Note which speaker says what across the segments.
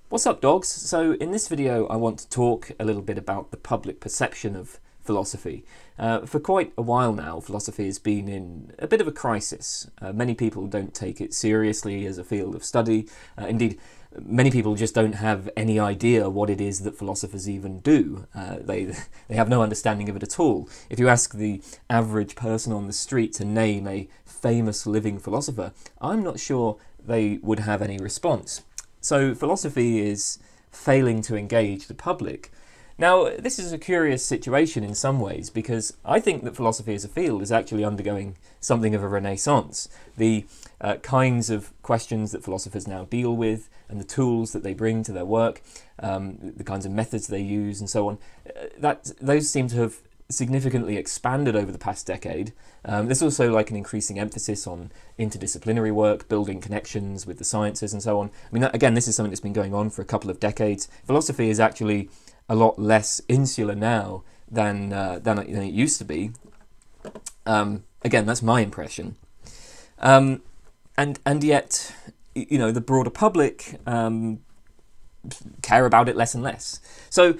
Speaker 1: What's up, dogs? So in this video I want to talk a little bit about the public perception of philosophy. For quite a while now, philosophy has been in a bit of a crisis. Many people don't take it seriously as a field of study. Indeed, many people just don't have any idea what it is that philosophers even do. They have no understanding of it at all. If you ask the average person on the street to name a famous living philosopher, I'm not sure they would have any response. So philosophy is failing to engage the public. Now, this is a curious situation in some ways, because I think that philosophy as a field is actually undergoing something of a renaissance. The kinds of questions that philosophers now deal with and the tools that they bring to their work, the kinds of methods they use and so on, those seem to have significantly expanded over the past decade. There's also like an increasing emphasis on interdisciplinary work, building connections with the sciences and so on. I mean, again, this is something that's been going on for a couple of decades. Philosophy is actually a lot less insular now than it used to be. Again, that's my impression. And yet, you know, the broader public care about it less and less. So,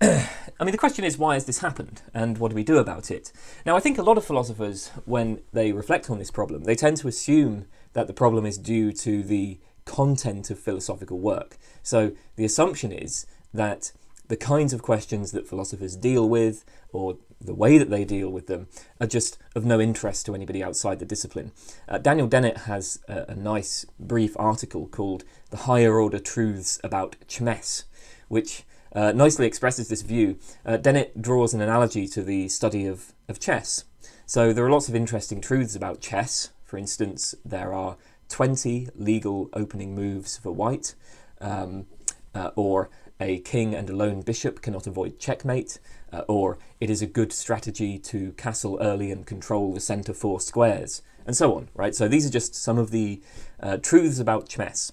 Speaker 1: I mean, the question is, why has this happened, and what do we do about it? Now, I think a lot of philosophers, when they reflect on this problem, they tend to assume that the problem is due to the content of philosophical work. So the assumption is that the kinds of questions that philosophers deal with, or the way that they deal with them, are just of no interest to anybody outside the discipline. Daniel Dennett has a nice brief article called "The Higher Order Truths About Chmess," which nicely expresses this view. Dennett draws an analogy to the study of chess. So there are lots of interesting truths about chess. For instance, there are 20 legal opening moves for white, or a king and a lone bishop cannot avoid checkmate, or it is a good strategy to castle early and control the centre four squares, and so on, right? So these are just some of the truths about chess.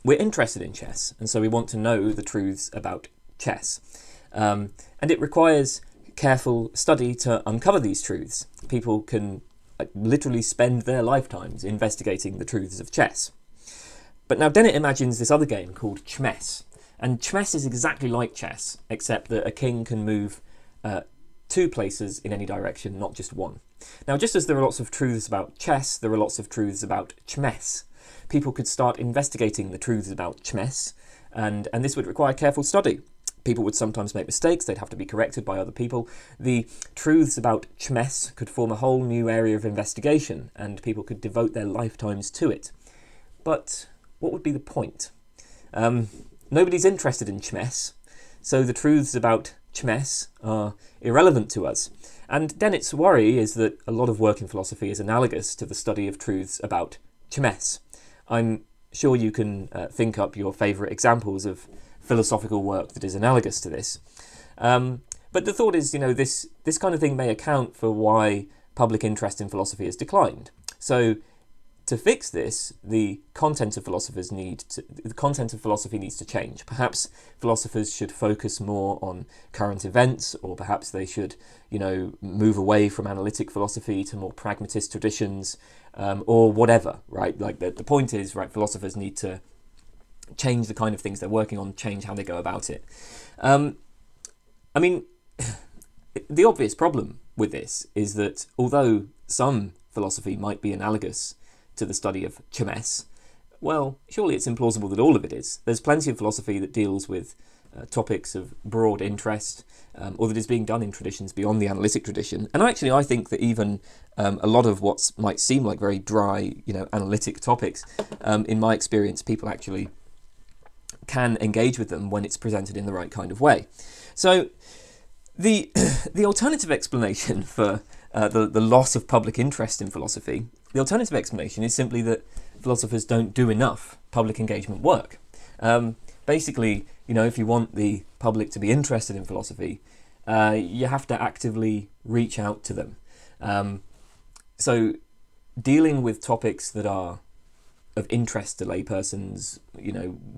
Speaker 1: We're interested in chess, and so we want to know the truths about chess. And it requires careful study to uncover these truths. People can literally spend their lifetimes investigating the truths of chess. But now Dennett imagines this other game called chmess. And chmess is exactly like chess, except that a king can move 2 places in any direction, not just one. Now, just as there are lots of truths about chess, there are lots of truths about chmess. People could start investigating the truths about chmess, and this would require careful study. People would sometimes make mistakes, they'd have to be corrected by other people. The truths about chmess could form a whole new area of investigation, and people could devote their lifetimes to it. But what would be the point? Nobody's interested in chmess, so the truths about chmess are irrelevant to us. And Dennett's worry is that a lot of work in philosophy is analogous to the study of truths about chmess. I'm sure you can think up your favourite examples of philosophical work that is analogous to this. But the thought is, you know, this kind of thing may account for why public interest in philosophy has declined. So to fix this, the content of philosophy needs to change. Perhaps philosophers should focus more on current events, or perhaps they should, you know, move away from analytic philosophy to more pragmatist traditions, or whatever, right? Like the point is, right, philosophers need to change the kind of things they're working on, change how they go about it. I mean, the obvious problem with this is that although some philosophy might be analogous to the study of chmess, well, surely it's implausible that all of it is. There's plenty of philosophy that deals with topics of broad interest, or that is being done in traditions beyond the analytic tradition. And actually, I think that even a lot of what might seem like very dry, you know, analytic topics, in my experience, people actually can engage with them when it's presented in the right kind of way. So the alternative explanation for the loss of public interest in philosophy, the alternative explanation is simply that philosophers don't do enough public engagement work. Basically, you know, if you want the public to be interested in philosophy, you have to actively reach out to them. So dealing with topics that are of interest to laypersons,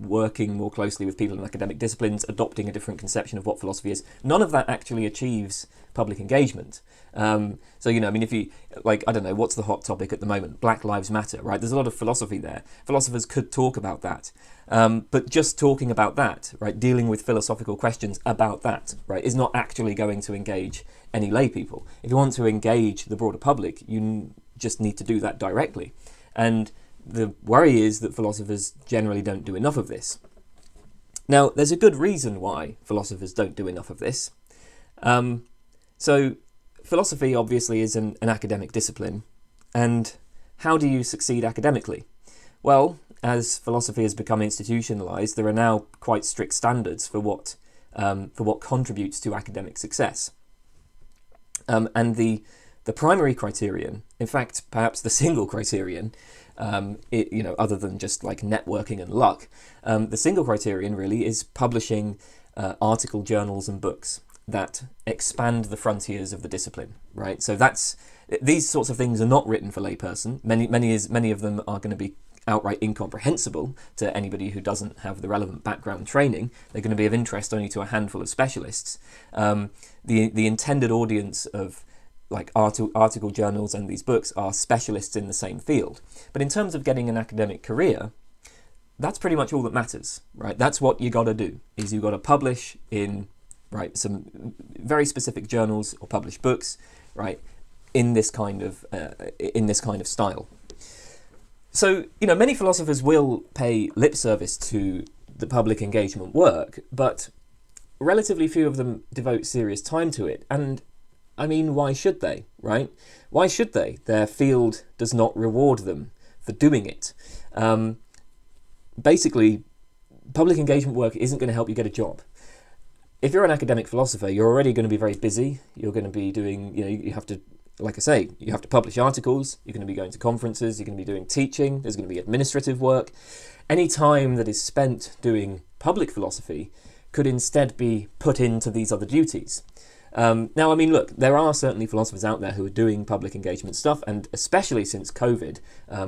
Speaker 1: working more closely with people in academic disciplines, adopting a different conception of what philosophy is. None of that actually achieves public engagement. If you, I don't know, what's the hot topic at the moment? Black Lives Matter, right? There's a lot of philosophy there. Philosophers could talk about that. But just talking about that, right, dealing with philosophical questions about that, right, is not actually going to engage any lay people. If you want to engage the broader public, you just need to do that directly. And the worry is that philosophers generally don't do enough of this. Now, there's a good reason why philosophers don't do enough of this. So philosophy obviously is an academic discipline. And how do you succeed academically? Well, as philosophy has become institutionalized, there are now quite strict standards for what contributes to academic success. And the primary criterion, in fact, perhaps the single criterion, other than just like networking and luck, the single criterion really is publishing article journals and books that expand the frontiers of the discipline, right? So these sorts of things are not written for layperson. Many of them are going to be outright incomprehensible to anybody who doesn't have the relevant background training. They're going to be of interest only to a handful of specialists. The intended audience of like article journals and these books are specialists in the same field. But in terms of getting an academic career, that's pretty much all that matters, right? That's what you got to do, is you got to publish in some very specific journals or publish books, right, in this kind of style. So, many philosophers will pay lip service to the public engagement work, but relatively few of them devote serious time to it. And I mean, why should they, right? Why should they? Their field does not reward them for doing it. Basically, public engagement work isn't going to help you get a job. If you're an academic philosopher, you're already going to be very busy. You're going to be doing, you have to, like I say, you have to publish articles, you're going to be going to conferences, you're going to be doing teaching, there's going to be administrative work. Any time that is spent doing public philosophy could instead be put into these other duties. Now, I mean, look, there are certainly philosophers out there who are doing public engagement stuff, and especially since COVID,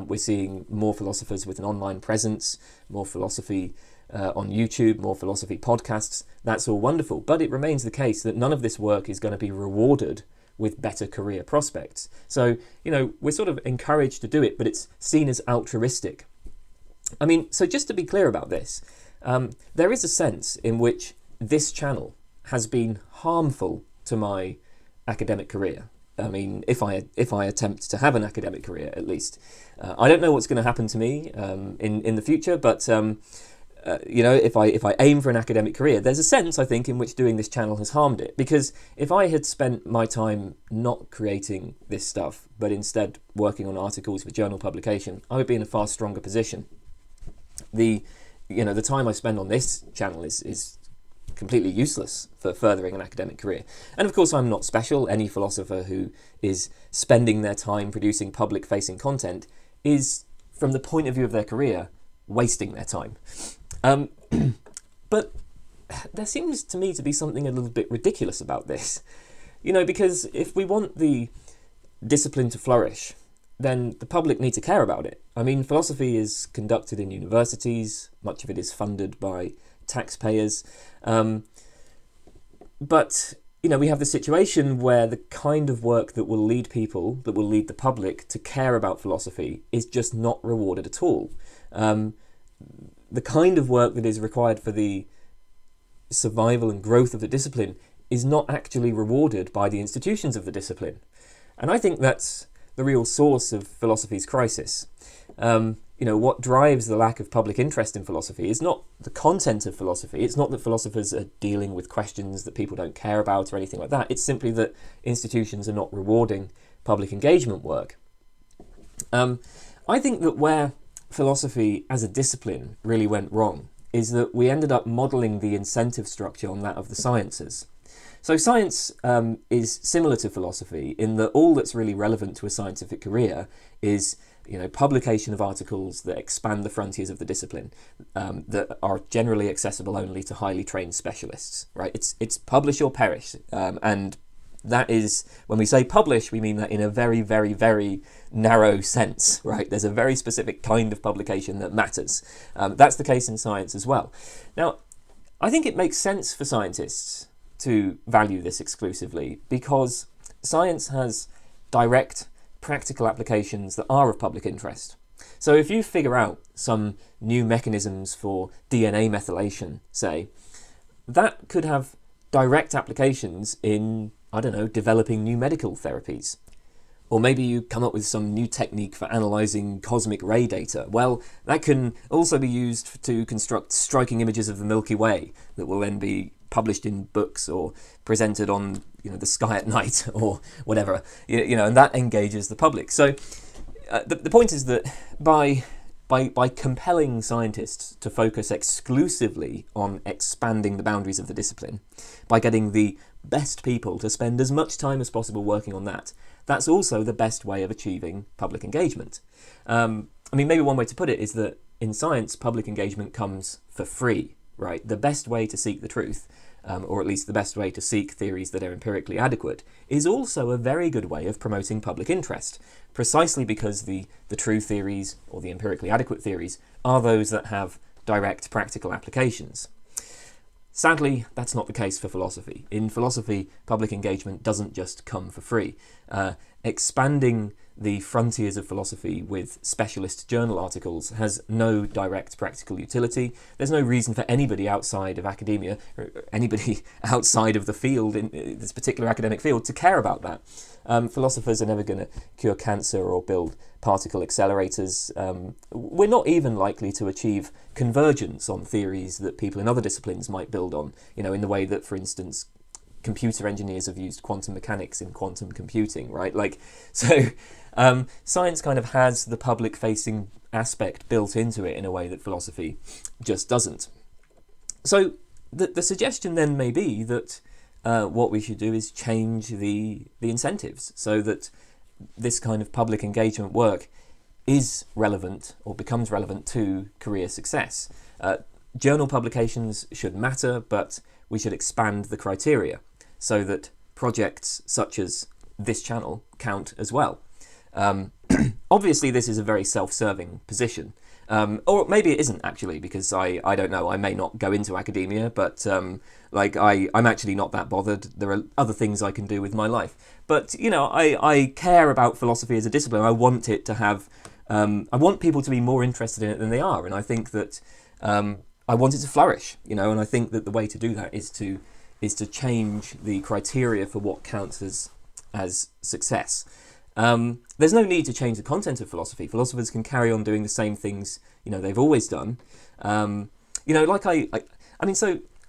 Speaker 1: we're seeing more philosophers with an online presence, more philosophy on YouTube, more philosophy podcasts. That's all wonderful, but it remains the case that none of this work is going to be rewarded with better career prospects. So, we're sort of encouraged to do it, but it's seen as altruistic. I mean, so just to be clear about this, there is a sense in which this channel has been harmful to my academic career. I mean, if I attempt to have an academic career, at least. I don't know what's going to happen to me in the future, but if I aim for an academic career, there's a sense, I think, in which doing this channel has harmed it. Because if I had spent my time not creating this stuff, but instead working on articles for journal publication, I would be in a far stronger position. The time I spend on this channel is completely useless for furthering an academic career. And of course, I'm not special. Any philosopher who is spending their time producing public-facing content is, from the point of view of their career, wasting their time. But there seems to me to be something a little bit ridiculous about this. Because if we want the discipline to flourish, then the public need to care about it. I mean, philosophy is conducted in universities. Much of it is funded by taxpayers. But, we have the situation where the kind of work that will lead the public to care about philosophy is just not rewarded at all. The kind of work that is required for the survival and growth of the discipline is not actually rewarded by the institutions of the discipline. And I think that's the real source of philosophy's crisis. What drives the lack of public interest in philosophy is not the content of philosophy. It's not that philosophers are dealing with questions that people don't care about or anything like that. It's simply that institutions are not rewarding public engagement work. I think that where philosophy as a discipline really went wrong is that we ended up modelling the incentive structure on that of the sciences. So science is similar to philosophy in that all that's really relevant to a scientific career is publication of articles that expand the frontiers of the discipline, that are generally accessible only to highly trained specialists, right? It's publish or perish, and That is, when we say publish, we mean that in a very, very, very narrow sense, right? There's a very specific kind of publication that matters. That's the case in science as well. Now, I think it makes sense for scientists to value this exclusively because science has direct, practical applications that are of public interest. So if you figure out some new mechanisms for DNA methylation, say, that could have direct applications in, I don't know, developing new medical therapies. Or maybe you come up with some new technique for analysing cosmic ray data. Well, that can also be used to construct striking images of the Milky Way that will then be published in books or presented on, the sky at night or whatever, and that engages the public. So the point is that by compelling scientists to focus exclusively on expanding the boundaries of the discipline, by getting the best people to spend as much time as possible working on that, that's also the best way of achieving public engagement. Maybe one way to put it is that in science, public engagement comes for free, right? The best way to seek the truth, or at least the best way to seek theories that are empirically adequate, is also a very good way of promoting public interest, precisely because the true theories, or the empirically adequate theories, are those that have direct practical applications. Sadly, that's not the case for philosophy. In philosophy, public engagement doesn't just come for free. Expanding the frontiers of philosophy with specialist journal articles has no direct practical utility. There's no reason for anybody outside of academia, or anybody outside of the field, in this particular academic field, to care about that. Philosophers are never going to cure cancer or build particle accelerators. We're not even likely to achieve convergence on theories that people in other disciplines might build on, in the way that, for instance, computer engineers have used quantum mechanics in quantum computing, right? Science kind of has the public-facing aspect built into it in a way that philosophy just doesn't. So the suggestion then may be that what we should do is change the incentives so that this kind of public engagement work is relevant or becomes relevant to career success. Journal publications should matter, but we should expand the criteria so that projects such as this channel count as well. Obviously, this is a very self-serving position. Or maybe it isn't, actually, because I don't know. I may not go into academia, but I'm actually not that bothered. There are other things I can do with my life. But, I care about philosophy as a discipline. I want it to have... I want people to be more interested in it than they are. And I think that I want it to flourish, and I think that the way to do that is to change the criteria for what counts as success. There's no need to change the content of philosophy. Philosophers can carry on doing the same things, they've always done. So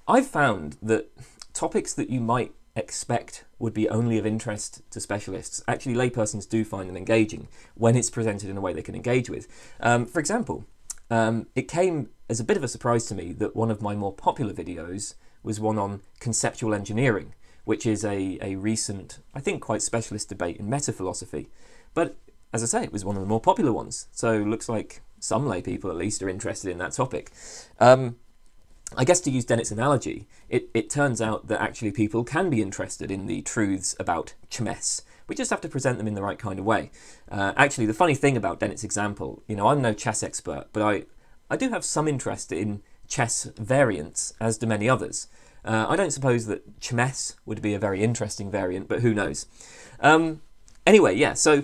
Speaker 1: I've found that topics that you might expect would be only of interest to specialists, actually laypersons do find them engaging when it's presented in a way they can engage with. For example, it came as a bit of a surprise to me that one of my more popular videos was one on conceptual engineering, which is a recent, I think quite specialist debate in metaphilosophy. But as I say, it was one of the more popular ones, so it looks like some lay people at least are interested in that topic. I guess to use Dennett's analogy, it turns out that actually people can be interested in the truths about chmess. We just have to present them in the right kind of way. Actually, the funny thing about Dennett's example, I'm no chess expert, but I do have some interest in chess variants, as do many others. I don't suppose that chmess would be a very interesting variant, but who knows. Anyway, yeah, so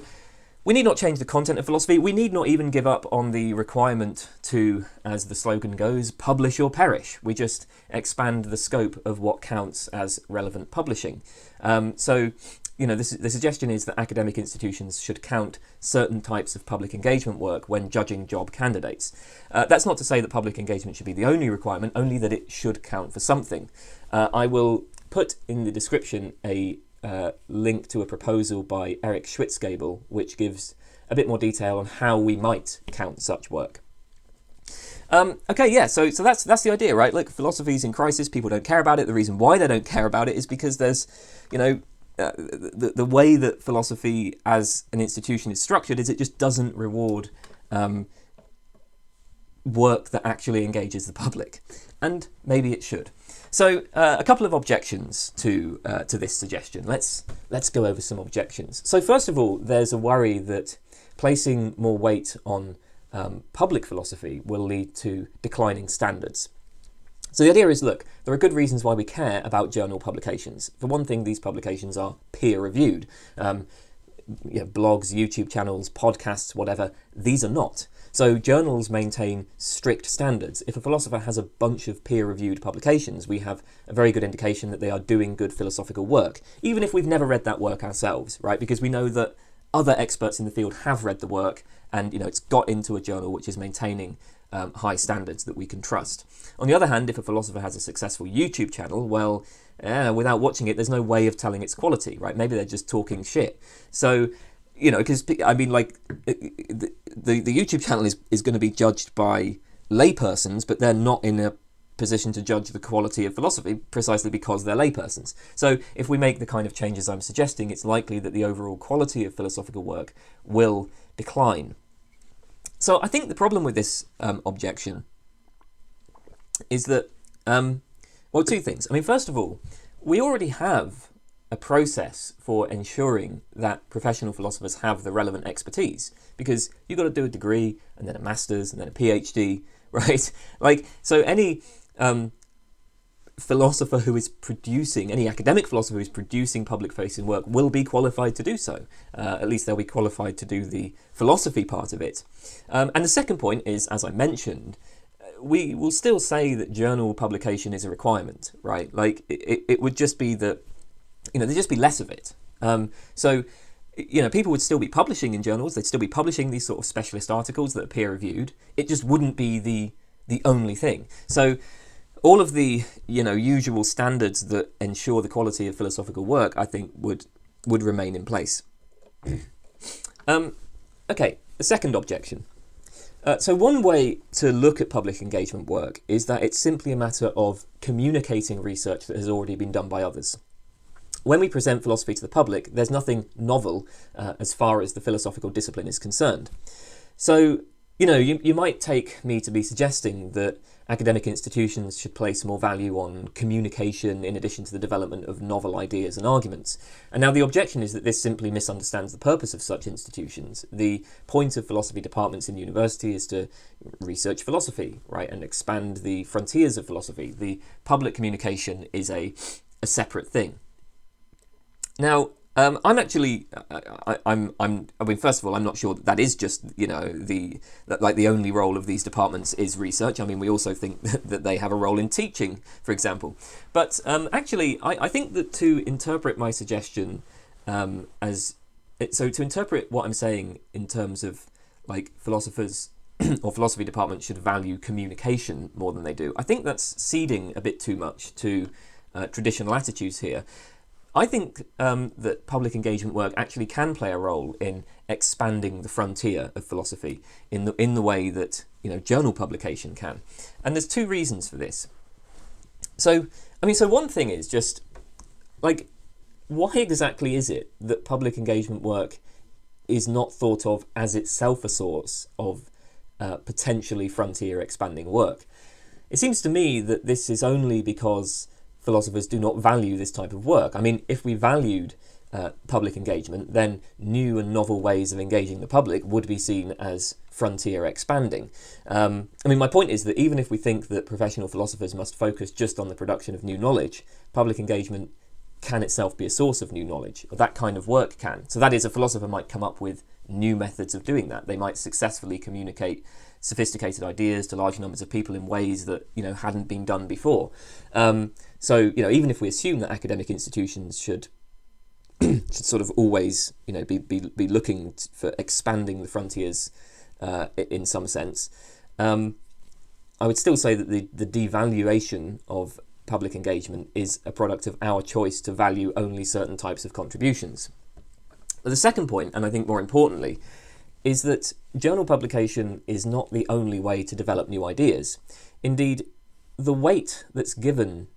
Speaker 1: we need not change the content of philosophy. We need not even give up on the requirement to, as the slogan goes, publish or perish. We just expand the scope of what counts as relevant publishing. The suggestion is that academic institutions should count certain types of public engagement work when judging job candidates. That's not to say that public engagement should be the only requirement, only that it should count for something. I will put in the description a link to a proposal by Eric Schwitzgebel, which gives a bit more detail on how we might count such work. So that's the idea, right? Look, philosophy's in crisis, people don't care about it. The reason why they don't care about it is because there's, the way that philosophy as an institution is structured is it just doesn't reward work that actually engages the public, and maybe it should. So a couple of objections to this suggestion. Let's go over some objections. So first of all, there's a worry that placing more weight on public philosophy will lead to declining standards. So the idea is, look, there are good reasons why we care about journal publications. For one thing, these publications are peer-reviewed. Blogs, YouTube channels, podcasts, whatever, these are not. So journals maintain strict standards. If a philosopher has a bunch of peer-reviewed publications, we have a very good indication that they are doing good philosophical work, even if we've never read that work ourselves, right? Because we know that other experts in the field have read the work, and it's got into a journal which is maintaining high standards that we can trust. On the other hand, if a philosopher has a successful YouTube channel, well, without watching it, there's no way of telling its quality, right? Maybe they're just talking shit. So, because I mean, like, the YouTube channel is going to be judged by laypersons, but they're not in a position to judge the quality of philosophy precisely because they're laypersons. So if we make the kind of changes I'm suggesting, it's likely that the overall quality of philosophical work will decline. So I think the problem with this objection is that, two things. I mean, first of all, we already have a process for ensuring that professional philosophers have the relevant expertise, because you've got to do a degree and then a master's and then a PhD, right? So any philosopher who is producing, any academic philosopher who is producing public-facing work will be qualified to do so. At least they'll be qualified to do the philosophy part of it. And the second point is, as I mentioned, we will still say that journal publication is a requirement, right? It would just be that, there'd just be less of it. People would still be publishing in journals, they'd still be publishing these sort of specialist articles that are peer-reviewed. It just wouldn't be the only thing. So all of the usual standards that ensure the quality of philosophical work, I think, would remain in place. Okay, the second objection. So one way to look at public engagement work is that it's simply a matter of communicating research that has already been done by others. When we present philosophy to the public, there's nothing novel as far as the philosophical discipline is concerned. So, you might take me to be suggesting that academic institutions should place more value on communication in addition to the development of novel ideas and arguments. And now the objection is that this simply misunderstands the purpose of such institutions. The point of philosophy departments in university is to research philosophy, right, and expand the frontiers of philosophy. The public communication is a separate thing. Now, I'm actually, first of all, I'm not sure that is just, the only role of these departments is research. I mean, we also think that they have a role in teaching, for example. But actually, I think that to interpret my suggestion to interpret what I'm saying in terms of, philosophers or philosophy departments should value communication more than they do, I think that's ceding a bit too much to traditional attitudes here. I think that public engagement work actually can play a role in expanding the frontier of philosophy in the way that journal publication can, and there's two reasons for this. So one thing is just why exactly is it that public engagement work is not thought of as itself a source of potentially frontier expanding work? It seems to me that this is only because philosophers do not value this type of work. I mean, if we valued public engagement, then new and novel ways of engaging the public would be seen as frontier expanding. My point is that even if we think that professional philosophers must focus just on the production of new knowledge, public engagement can itself be a source of new knowledge, or that kind of work can. So that is, a philosopher might come up with new methods of doing that. They might successfully communicate sophisticated ideas to large numbers of people in ways that hadn't been done before. So even if we assume that academic institutions should sort of always be looking for expanding the frontiers in some sense, I would still say that the devaluation of public engagement is a product of our choice to value only certain types of contributions. But the second point, and I think more importantly, is that journal publication is not the only way to develop new ideas. Indeed, the weight that's given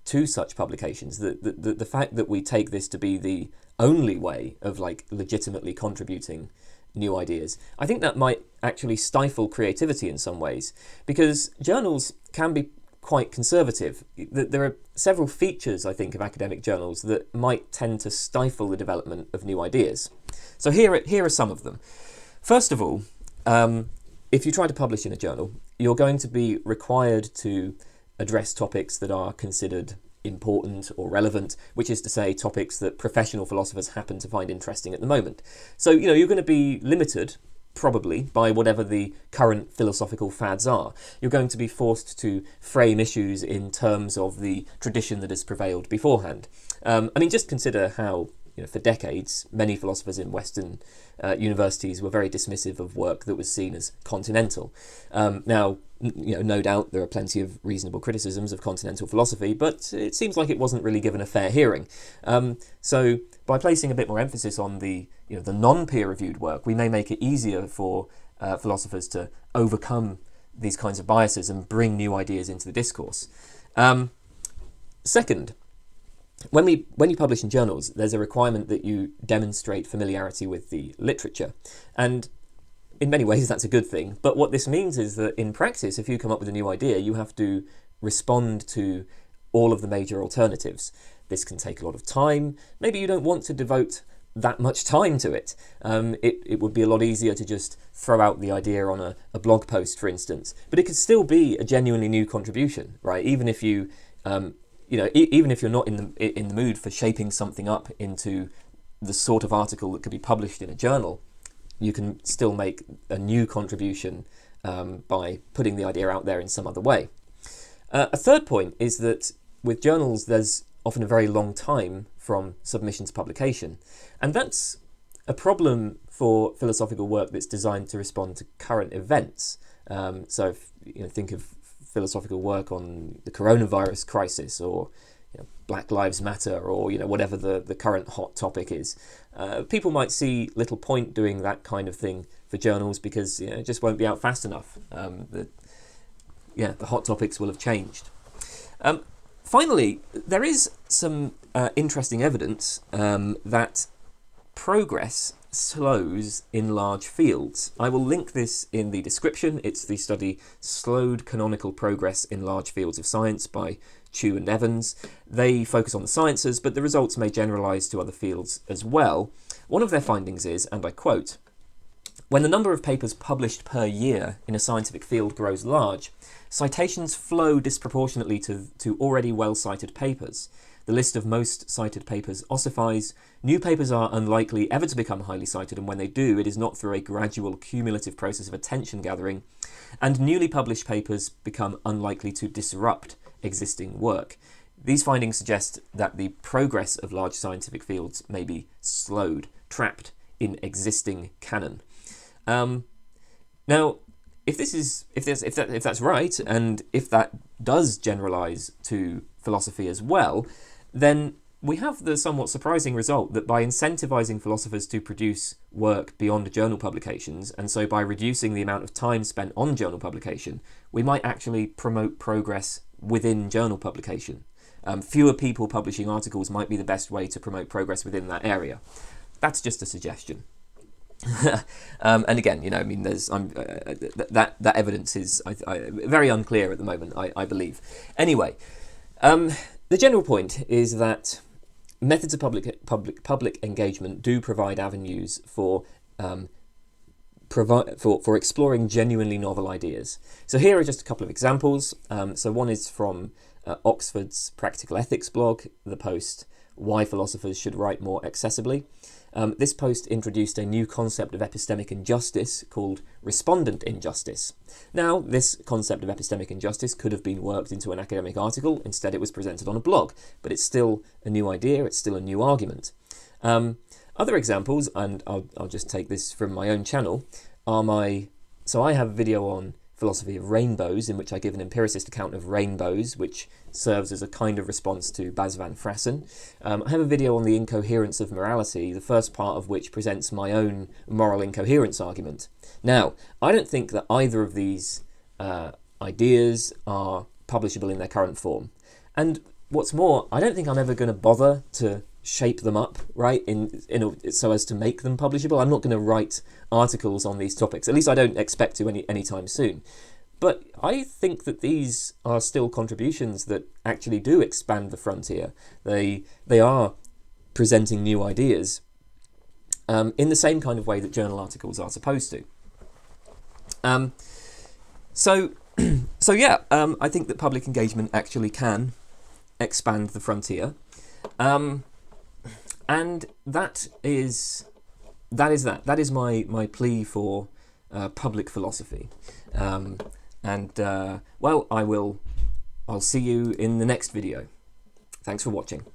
Speaker 1: to such publications, the fact that we take this to be the only way of legitimately contributing new ideas. I think that might actually stifle creativity in some ways, because journals can be quite conservative. There are several features, I think, of academic journals that might tend to stifle the development of new ideas. So here are some of them. First of all, if you try to publish in a journal, you're going to be required to address topics that are considered important or relevant, which is to say topics that professional philosophers happen to find interesting at the moment. So, you're going to be limited, probably, by whatever the current philosophical fads are. You're going to be forced to frame issues in terms of the tradition that has prevailed beforehand. Just consider how, for decades, many philosophers in Western universities were very dismissive of work that was seen as continental. Now, no doubt there are plenty of reasonable criticisms of continental philosophy, but it seems like it wasn't really given a fair hearing. So by placing a bit more emphasis on the non-peer-reviewed work, we may make it easier for philosophers to overcome these kinds of biases and bring new ideas into the discourse. Second, when you publish in journals, there's a requirement that you demonstrate familiarity with the literature. And in many ways, that's a good thing. But what this means is that in practice, if you come up with a new idea, you have to respond to all of the major alternatives. This can take a lot of time. Maybe you don't want to devote that much time to it. It would be a lot easier to just throw out the idea on a blog post, for instance. But it could still be a genuinely new contribution, right? Even if you even if you're not in the mood for shaping something up into the sort of article that could be published in a journal, you can still make a new contribution by putting the idea out there in some other way. A third point is that with journals, there's often a very long time from submission to publication. And that's a problem for philosophical work that's designed to respond to current events. So if, think of philosophical work on the coronavirus crisis, or Black Lives Matter, or whatever the current hot topic is. People might see little point doing that kind of thing for journals because it just won't be out fast enough. The hot topics will have changed. Finally, there is some interesting evidence that progress slows in large fields. I will link this in the description. It's the study Slowed Canonical Progress in Large Fields of Science by Chu and Evans. They focus on the sciences, but the results may generalise to other fields as well. One of their findings is, and I quote, "When the number of papers published per year in a scientific field grows large, citations flow disproportionately to already well-cited papers. The list of most cited papers ossifies. New papers are unlikely ever to become highly cited, and when they do, it is not through a gradual cumulative process of attention gathering, and newly published papers become unlikely to disrupt existing work. These findings suggest that the progress of large scientific fields may be slowed, trapped in existing canon." Now, if that's right, and if that does generalise to philosophy as well, then we have the somewhat surprising result that by incentivising philosophers to produce work beyond journal publications, and so by reducing the amount of time spent on journal publication, we might actually promote progress within journal publication. Fewer people publishing articles might be the best way to promote progress within that area. That's just a suggestion. And again, there's that evidence is very unclear at the moment, I believe. Anyway, the general point is that methods of public engagement do provide avenues for exploring genuinely novel ideas. So here are just a couple of examples. So one is from Oxford's Practical Ethics blog, the post "Why Philosophers Should Write More Accessibly." This post introduced a new concept of epistemic injustice called respondent injustice. Now, this concept of epistemic injustice could have been worked into an academic article. Instead, it was presented on a blog, but it's still a new idea, it's still a new argument. Other examples, and I'll just take this from my own channel, so I have a video on philosophy of rainbows, in which I give an empiricist account of rainbows, which serves as a kind of response to Bas van Frassen. I have a video on the incoherence of morality, the first part of which presents my own moral incoherence argument. Now, I don't think that either of these ideas are publishable in their current form. And what's more, I don't think I'm ever going to bother to shape them up, right, so as to make them publishable. I'm not going to write articles on these topics. At least I don't expect to anytime soon. But I think that these are still contributions that actually do expand the frontier. They are presenting new ideas in the same kind of way that journal articles are supposed to. So yeah, I think that public engagement actually can expand the frontier, and that is my plea for public philosophy. Well, I'll see you in the next video. Thanks for watching.